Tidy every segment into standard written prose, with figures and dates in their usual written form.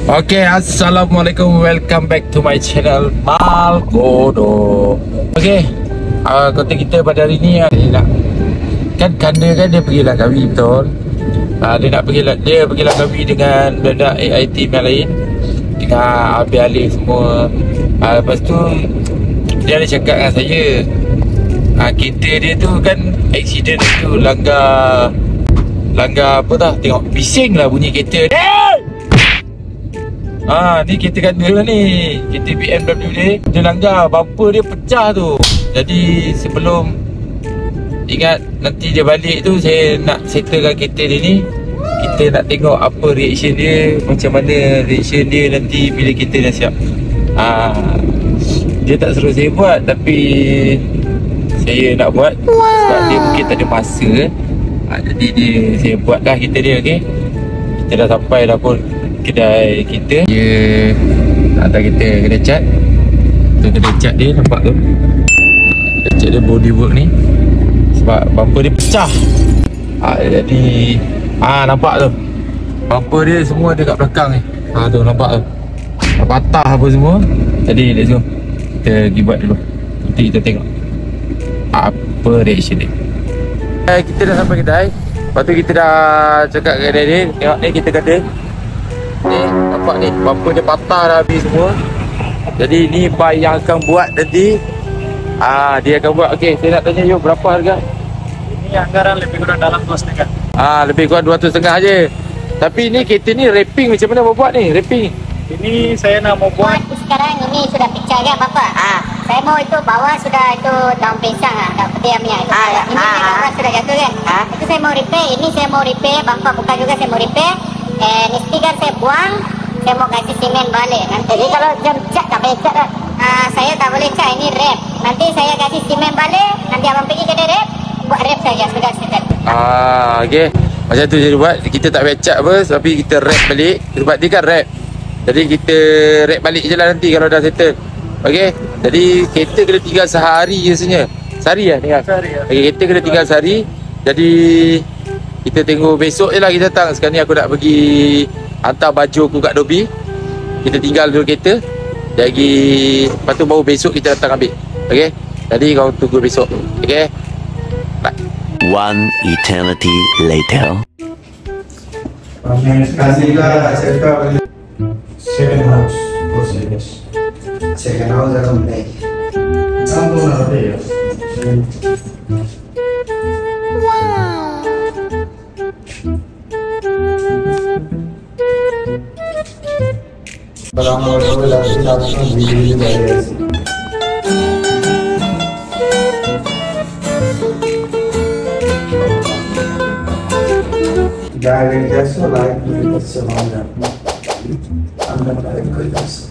Okay, assalamualaikum. Welcome back to my channel Malkodo. Okay, konten kita pada hari ni nak kan Kanda kan dia pergi Langkawi, betul. Dia nak pergi Langkawi dengan budak AI team yang lain, dengan Abi Alif semua. Lepas tu dia ada cakap dengan saya, kereta dia tu kan accident tu, langgar apa tah, tengok bising lah bunyi kereta. Ni kereta Kanda lah ni, kereta BMW dia langgar, bumper dia pecah tu. Jadi sebelum ingat nanti dia balik tu, saya nak settlekan kereta dia ni. Kita nak tengok apa reaction dia, macam mana reaction dia nanti bila kereta dah siap. Dia tak suruh saya buat, tapi saya nak buat sebab dia mungkin tak ada masa. Jadi saya buatlah kereta dia. Okay, kita dah sampai dah pun kedai kita. Dia hantar kita kedai cat. Tu kedai cat dia, nampak tu kedai cat dia, body work ni. Sebab bumper dia pecah. Jadi nampak tu bumper dia semua dekat belakang ni. Tu nampak tu patah apa semua. Jadi let's go, kita pergi buat dulu. Nanti kita tengok apa reaction dia. Kita dah sampai kedai. Lepas tu kita dah cakap kat kedai dia, tengok ni kita kata ni, nampak ni bumper dia patah dah habis semua. Jadi ni buy yang akan buat nanti. Dia akan buat. Okay, saya nak tanya you, berapa harga? Ini anggaran lebih kurang dalam 2,5. Lebih kurang 200,500 je. Tapi ni kereta ni wrapping macam mana mau buat ni? Wrapping ini saya nak mau buat. Sekarang ini sudah pecah kan Bapak? Saya mau itu bawah sudah itu daun pisang dah pediamnya itu. Ini bawah sudah jatuh kan? Itu saya mau repair. Ini saya mau repair. Bumper buka juga saya mau repair. Ini stiker saya buang. Saya mau kasih semen balik. Jadi kalau jam cat tak boleh cat lah. Saya tak boleh cat, ini wrap. Nanti saya kasih semen balik. Nanti abang pergi kedai wrap, buat wrap saja, sudah settle. Okay, macam tu je buat. Kita tak payah cat apa, tapi kita wrap balik. Sebab dia kan wrap, jadi kita wrap balik je lah nanti kalau dah settle. Okay, jadi kereta kena tinggal sehari je sebenarnya. Sehari lah tinggal? Sehari lah. Okay, kereta kena tinggal sehari. Jadi kita tengok besok je lah kita datang. Sekarang ni aku nak pergi hantar baju aku kat Dobi. Kita tinggal dulu kereta. Jadi lepas tu baru besok kita datang ambil. Okay, jadi kau tunggu besok. Okay, bye. One eternity later. Second house, for serious. Second house around there. Guy just so like it's around that. I'm not like this.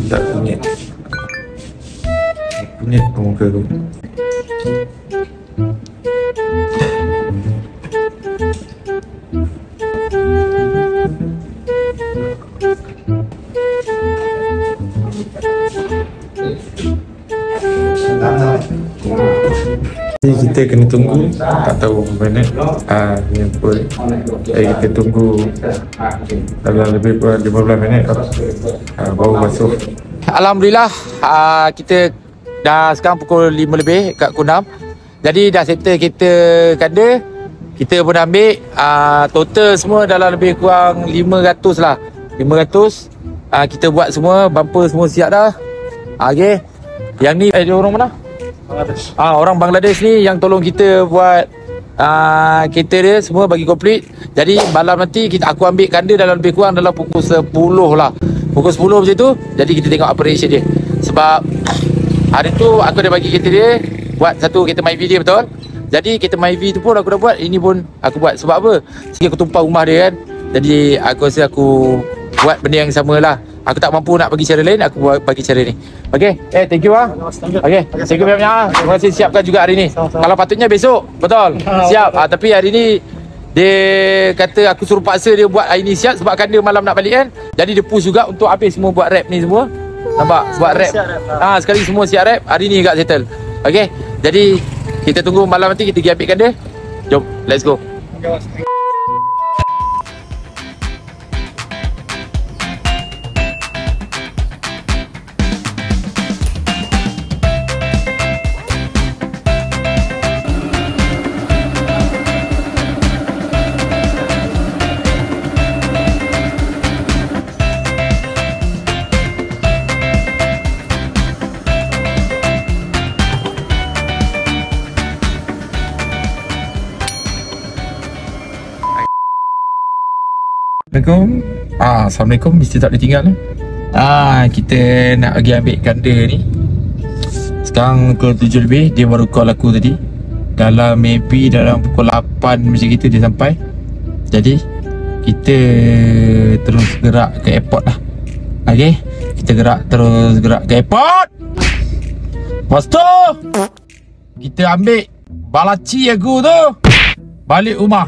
Tak kunyit. Kunyit muka tu. Kita kena tunggu, tak tahu berapa minit. Ni pun kita tunggu dalam lebih kurang 15 minit baru masuk. Alhamdulillah, kita dah sekarang pukul 5 lebih kat Kunam. Jadi dah settle kereta Kanda. Kita pun ambil total semua dalam lebih kurang 500 lah. 500 kita buat semua, bumper semua siap dah. Okay, yang ni dia orang mana? Bangladesh. Orang Bangladesh ni yang tolong kita buat kereta dia semua bagi komplit. Jadi malam nanti aku ambil Kanda dalam lebih kurang dalam pukul 10 lah. Pukul 10 macam tu. Jadi kita tengok apa reaction dia. Sebab hari tu aku dah bagi kereta dia buat satu kereta MyV dia, betul. Jadi kereta MyV tu pun aku dah buat. Ini pun aku buat. Sebab apa? Sikit aku tumpah rumah dia kan. Jadi aku rasa aku buat benda yang sama lah. Aku tak mampu nak bagi cara lain, aku bagi cara ni. Okay, thank you Okay, thank you banyak. Terima kasih siapkan juga hari ni. Kalau patutnya besok, betul. Siap. Tapi hari ni dia kata aku suruh paksa dia buat hari ni siap sebabkan dia malam nak balik kan. Jadi dia push juga untuk habis semua buat rap ni semua. Nampak? Buat rap. Sekali semua siap rap, hari ni agak settle. Okay, jadi kita tunggu malam nanti kita pergi ambilkan dia. Jom, let's go. Assalamualaikum. Assalamualaikum. Mesti tak boleh tinggal ni. Kita nak pergi ambil ganda ni. Sekarang pukul 7 lebih. Dia baru call aku tadi. Maybe dalam pukul 8 macam gitu dia sampai. Jadi kita terus gerak ke airport lah. Okay, kita terus gerak ke airport. Lepas tu kita ambil balaci aku tu balik rumah.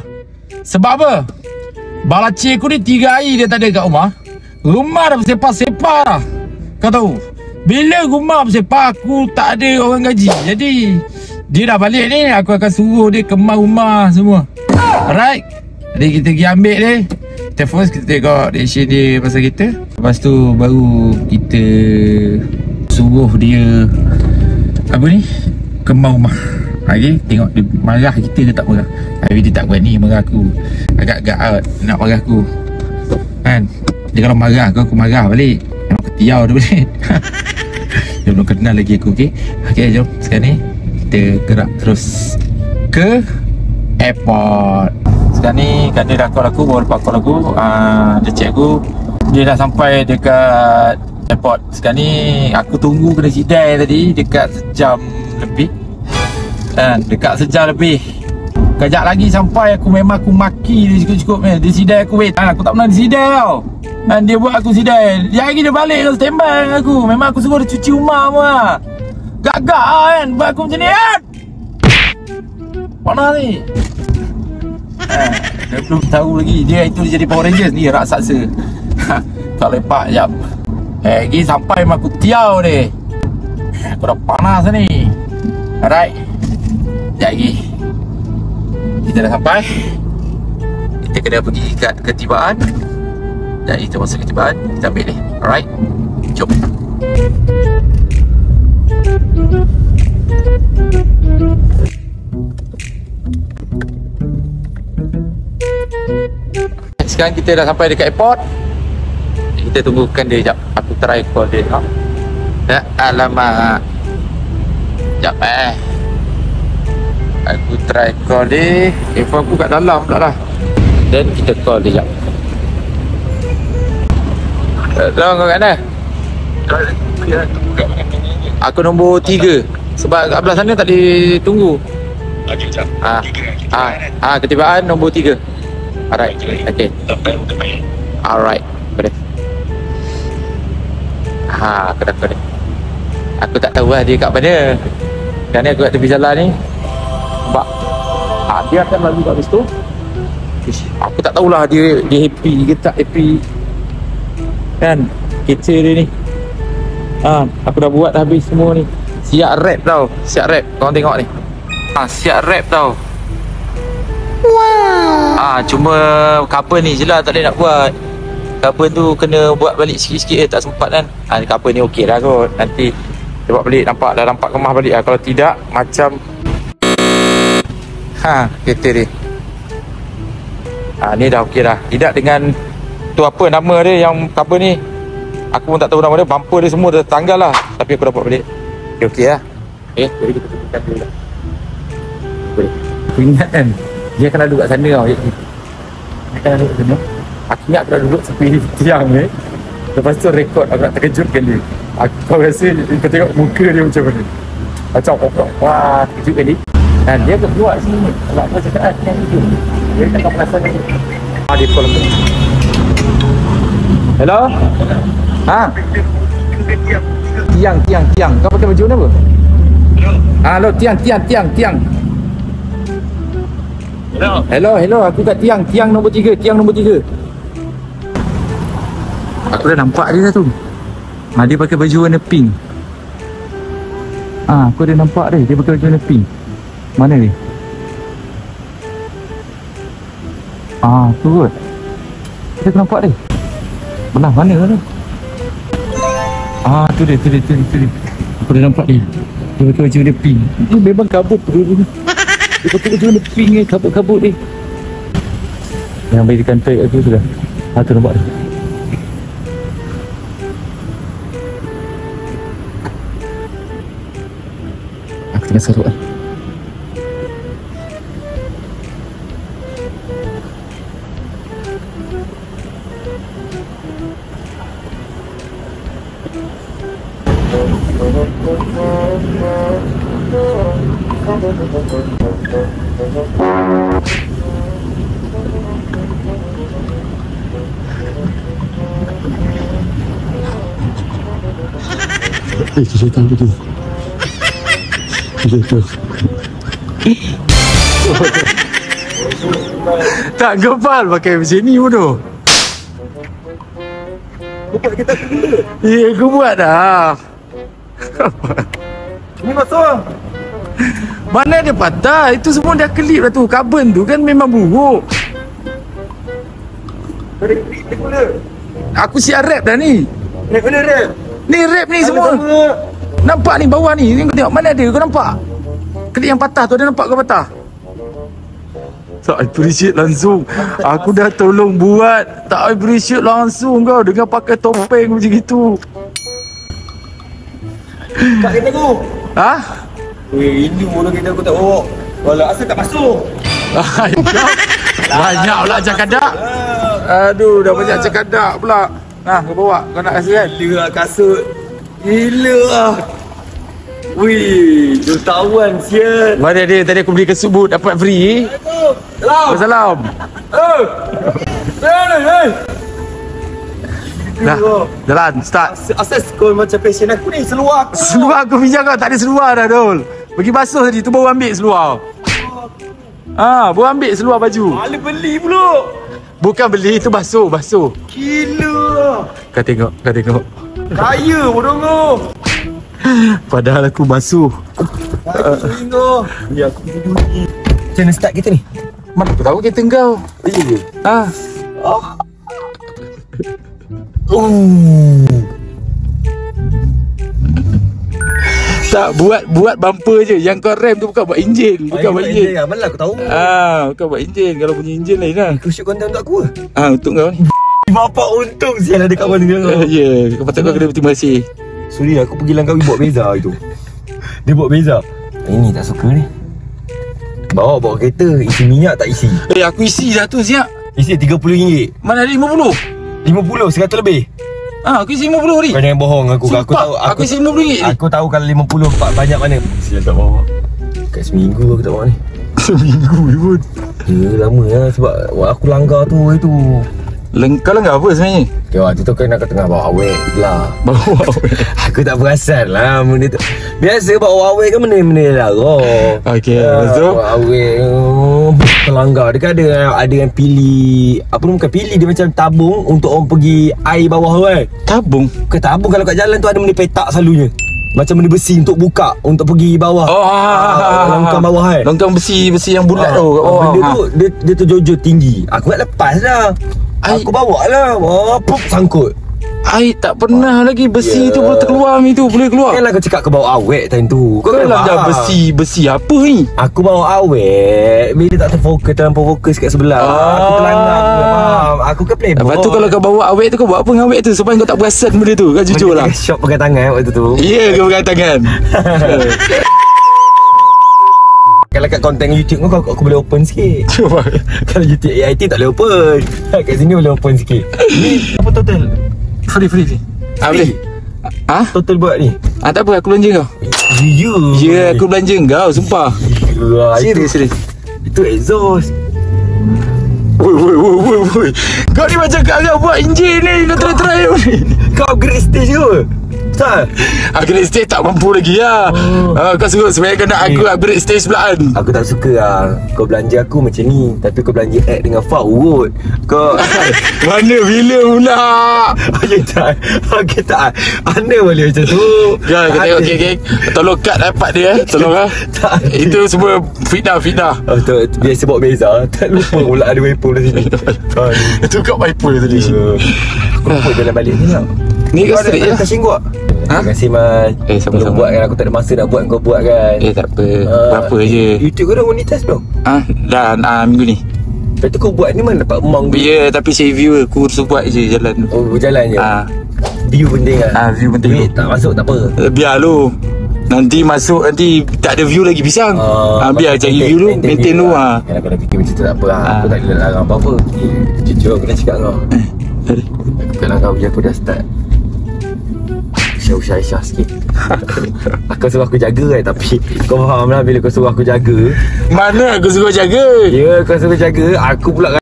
Sebab apa? Balaci aku ni 3 hari dia tak ada kat rumah. Rumah dah bersepah-sepah dah. Kau tahu, bila rumah bersepah aku tak ada orang gaji. Jadi dia dah balik ni, aku akan suruh dia kemas rumah semua. Alright. Jadi kita pergi ambil dia. Kita first kita tengok reaction dia pasal kita. Lepas tu baru kita suruh dia apa ni, kemas rumah. Okay, tengok dia marah kita ke tak marah. Tapi dia tak berani marah aku. Agak-agak nak marah aku kan. Dia kalau marah aku marah balik. Memang ketiau dia balik. Dia belum kenal lagi aku. Okay, jom sekarang ni kita gerak terus ke airport. Sekarang ni kan dia dah call aku, baru lepas call aku, dia check aku, dia dah sampai dekat airport. Sekarang ni aku tunggu kena sidai tadi dekat sejam lebih. Dekat sejam lebih. Kejap lagi sampai, aku memang aku maki dia cukup-cukup ni. Dia sidai aku, wait. Aku tak pernah disidai tau. Dan dia buat aku sidai. Dia lagi dia balik ke standby dengan aku. Memang aku suruh dia cuci rumah semua. Gagak kan buat aku macam ni kan. Mana ni? Dia belum tahu lagi. Dia itu dia jadi Power Rangers ni, raksasa. Tak lepak jap. Lagi sampai memang aku tiau dia. Aku dah panas ni. Alright. Sekejap lagi kita dah sampai. Kita kena pergi kat ketibaan. Dan kita masuk ketibaan, kita ambil ni. Alright, jom. Sekarang kita dah sampai dekat airport. Kita tunggukan dia sekejap. Aku try call dia. Alamak. Sekejap aku try call dia. Telefon aku kat dalam pula lah. Dan kita call dia sekejap. Hello, kau kat mana? Aku nombor 3. Sebab kat belah sana tak boleh tunggu. Ketibaan nombor 3. Alright, okay. Alright, boleh. Aku dah call dia. Aku tak tahu lah dia kat mana. Kerana aku kat tepi jalan ni. Nampak? Dia akan lalu kat situ. Aku tak tahulah dia happy ke tak happy. Kan? Kereta dia ni. Aku dah buat dah habis semua ni. Siap rap tau. Siap rap. Korang tengok ni. Siap rap tau. Wow. Cuma cover ni je lah tak boleh nak buat. Cover tu kena buat balik sikit-sikit tak sempat kan. Cover ni okey dah kot. Nanti dia buat balik, nampak dah nampak kemas balik lah. Kalau tidak macam kereta dia. Ni dah okey dah. Tidak dengan tu apa nama dia yang cover ni. Aku pun tak tahu nama dia. Bumper dia semua dah tanggal lah. Tapi aku dah buat balik. Okey lah. Jadi kita tunggukan dia lah. Boleh. Aku ingat kan, dia akan duduk kat sana tau. Dia akan duduk kat sana. Aku ingat aku dah duduk sepi tiang ni. Lepas tu rekod, aku nak terkejutkan dia. Kau rasa kau tengok muka dia macam mana. Macam wah, terkejutkan dia. Dan dia akan keluar sini. Kalau aku cakap yang itu, dia akan perasan ni. Dia call aku. Hello? Ha? Tiang. Kau pakai baju ni apa? Hello, tiang. Hello, aku kat tiang nombor 3, Aku dah nampak dia dah tu. Dia pakai baju warna pink. Aku dah nampak dia pakai baju warna pink. Mana ni? Tu kot. Kita nampak dia. Belah mana tu? Tu dia. Aku dah nampak dia. Dia pakai baju warna pink. Dia memang kabut tu. Dia pakai baju warna pink ni, kabut-kabut ni. Yang berikan tag aku tu dah. Tu nampak dia. Aku tengah serut lah. Itu syaitan tu. Tak gempal pakai macam ni bodoh. Kau buat kita dulu. Ya, aku buat dah. Ini masuk. Mana dia patah? Itu semua dah kelip dah tu. Carbon tu kan memang buruk. Ada klip pula. Aku siap rap dah ni. Rap mana rap? Ni rap ni semua. Nampak ni bawah ni. Kau tengok mana ada? Kau nampak? Kelip yang patah tu ada nampak kau patah? Tak appreciate langsung. Aku dah tolong buat. Tak appreciate langsung kau dengan pakai topeng macam gitu. Kat kereta aku. Ha? Weh, ini bodoh kereta aku tak bawa. Walau asal tak masuk. Banyak pula cakadak. Aduh, dah banyak cakadak pula. Nah, kau bawa. Kau nak kasih kan? Gila lah kasut. Gila lah. Wih, jutawan sial. Mana dia? Tadi aku beli kasut boot dapat free. Salam. Salam. Dah, jalan, start. Asal kau macam passion aku ni, seluar aku. Seluar aku pinjam kau, tak ada seluar dah Dol. Pergi basuh tadi, tu baru ambil seluar. Baru ambil seluar baju. Malah beli pula. Bukan beli, tu basuh. Gila. Kau tengok. Kaya bodoh kau. Padahal aku basuh. Kau. Ya, aku duduk ni. Macam mana start kita ni? Mana aku tahu kereta kau. Tak, buat bumper je. Yang kau rem tu bukan buat enjin. Bukan buat enjin. Mana aku tahu. Bukan buat enjin. Kalau punya enjin lain lah. Kau shoot konten untuk aku ke? Untuk kau ni. Bapak untung sial ada kawan dengan kau. Ya, kau patut kau kena berterima kasih. Sorry, aku pergi Langkawi buat beza itu. Dia buat beza. Ini tak suka ni. Bawa kereta, isi minyak tak isi. Aku isi dah tu siap. Isi RM30. Mana ada 50? 50, 100 lebih. Aku isi 50 ni. Kau jangan bohong aku. Sumpah, Aku tahu aku isi RM50 ni. Aku tahu kalau 50 banyak mana. Sial tak bawa. Kat seminggu aku tak bawa ni. Seminggu ni pun. Ya lama lah sebab aku langgar tu itu. Kau langgar apa sebenarnya? Okay, waktu tu kan aku tengah bawa awet lah. Bawa awet? Aku tak perasan lah benda tu. Biasa bawa awet kan benda-benda larang. Okay, lepas tu? Bawa awet pelanggar. Dia kan ada yang pilih. Apa bukan pilih, dia macam tabung untuk orang pergi air bawah tu kan. Tabung? Bukan tabung, kalau kat jalan tu ada benda petak selalunya. Macam benda besi untuk buka, untuk pergi bawah. Longkang bawah kan. Longkang besi yang bulat tu. Benda tu dia terjojot tinggi. Aku nak lepas dah. Aku bawa lah. Pup sangkut. Air tak pernah lagi besi tu boleh terkeluar ni tu. Boleh keluar. Kan lah kau cakap kau bawa awet time tu. Kau dalam dah besi apa ni? Aku bawa awet bila tak terfokus, terlampau fokus kat sebelah. Aku terlanggar. Aku kan playboy. Lepas tu kalau kau bawa awet tu, kau buat apa dengan awet tu supaya kau tak perasan benda tu? Kau jujur lah. Shop pakai tangan waktu tu. Ya, kau pakai tangan. Kalau kat konten YouTube aku boleh open sikit. Cuba. Kalau YouTube AIT tak boleh open. Kat sini boleh open sikit. Ni apa total? Free. Boleh. Total buat ni? Tak apa, aku belanja kau. Ya, aku belanja kau, sumpah. Serius. Itu exhaust. Woi. Kau ni macam kau buat enjin ni. Kau try ni. Kau upgrade stage ke? Tak. Upgrade stage tak mampu lagi lah. Kau suruh sebenarnya kau nak aku upgrade stage pula kan. Aku tak suka lah kau belanja aku macam ni, tapi kau belanja add dengan Fawud. Kau Mana bila pula? Okey tak. Anda boleh macam tu. Ya, kita tengok okay. Tolong cut dapat dia tolong lah. Itu semua fitnah. Tu biasa bawa beza. Tak lupa pula ada wiper dah sini. Itu kat wiper tadi. Aku lupa jalan balik ni lah. Ni kau straight je. Kau kasih gua. Ha? Terima kasih Man. sama-sama. Belum buat kan, aku tak ada masa nak buat, kau buat kan. Tak apa. Berapa je. YouTube kau dah monetize belum? Dah minggu ni. Lepas tu kau buat ni mana dapat emang tu? Ya, tapi saya viewer aku suruh buat je jalan. Oh, berjalan je. View penting kan? View penting. Duit tak masuk tak apa. Biar lu. Nanti masuk, nanti tak ada view lagi pisang. Biar cari view lu, maintain lu. Kalau kau dah fikir macam tu tak apa lah. Aku tak ada larang apa-apa. Jujur aku dah cakap kau. Aku bukan larang biar aku dah start Aisyah sikit. Kau suruh aku jaga kan, tapi kau faham lah bila kau suruh aku jaga. Mana aku suruh jaga? Ya, kau suruh jaga, aku pula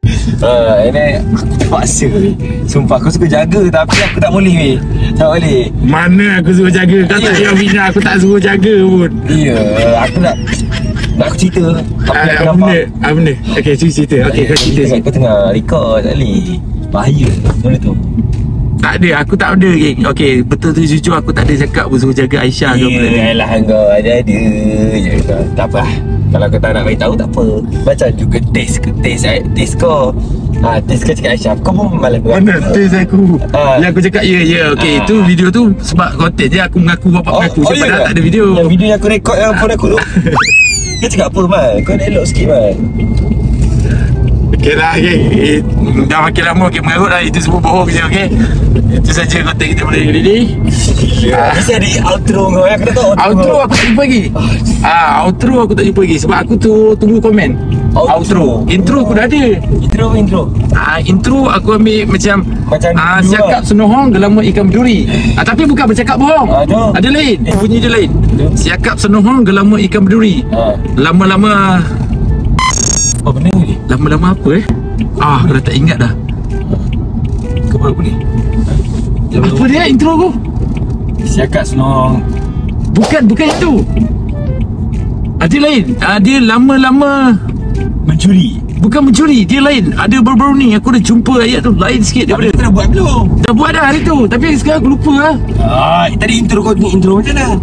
ini aku terpaksa weh. Sumpah aku suka jaga, tapi aku tak boleh weh. Tak boleh. Mana aku suruh jaga? Kau tak ada bina, aku tak suruh jaga pun. Ya, aku nak aku cerita. Tapi aku nampak Apa benda? Okay, cerita. Okay, kau cerita sikit. Kau tengah record tak boleh. Bahaya benda tu. Tak ada, aku tak ada geng. Okay, betul tu jujur aku tak ada cakap pun suruh jaga Aisyah ke apa tadi. Yalah kau ada je. Tak apa. Kalau kau tak nak beritahu tak apa. Macam juga test kau. Test kau cakap Aisyah. Kau pun malas buat. Mana test aku? Yang aku cakap ya. Okay, tu video tu sebab konten je aku mengaku bapak mengaku. Padahal tak ada video. Yang video yang aku record yang phone aku tu. Kau cakap apa Man? Kau nak elok sikit Man. Okay lah, okay. Dah makin lama makin mengarut lah. Itu semua bohong je, okay. Itu saja konten kita pada hari ni. Mesti ada outro kau. Aku tak tahu Outro aku tak jumpa lagi. Outro aku tak jumpa lagi sebab aku tu tunggu komen. Outro. Intro aku dah ada. Intro. Intro aku ambil macam siakap senohong dalam ikan berduri. Tapi bukan bercakap bohong. Ada lain. Bunyi dia lain. Siakap senohong dalam ikan berduri. Lama-lama apa benda ni? Lama-lama apa aku dah tak ingat dah. Kau buat apa ni? Apa dia intro aku? Siakat senong. Bukan itu. Ada lain. Dia lama-lama mencuri. Bukan mencuri, dia lain. Ada baru-baru ni aku dah jumpa ayat tu lain sikit daripada. Kau dah buat belum? Dah buat dah hari tu, tapi sekarang aku lupa lah. Tadi intro kau ni intro macam mana?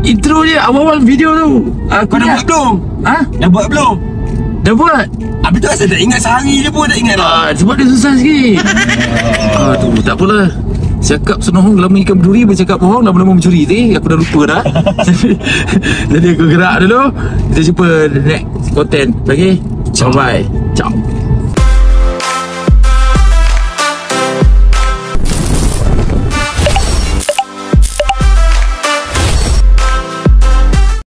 Intro dia awal-awal video tu. Kau dah buat belum? Dah buat belum? Dah buat. Habis tu asal tak ingat sehari je pun tak ingat dah. Sebab dia susah sikit. Tu tak apalah. Cakap senohong lama ikan berduri, bercakap bohong lama-lama mencuri. Aku dah lupa dah. Jadi aku gerak dulu. Kita jumpa next content. Okay? Bye-bye. Ciao.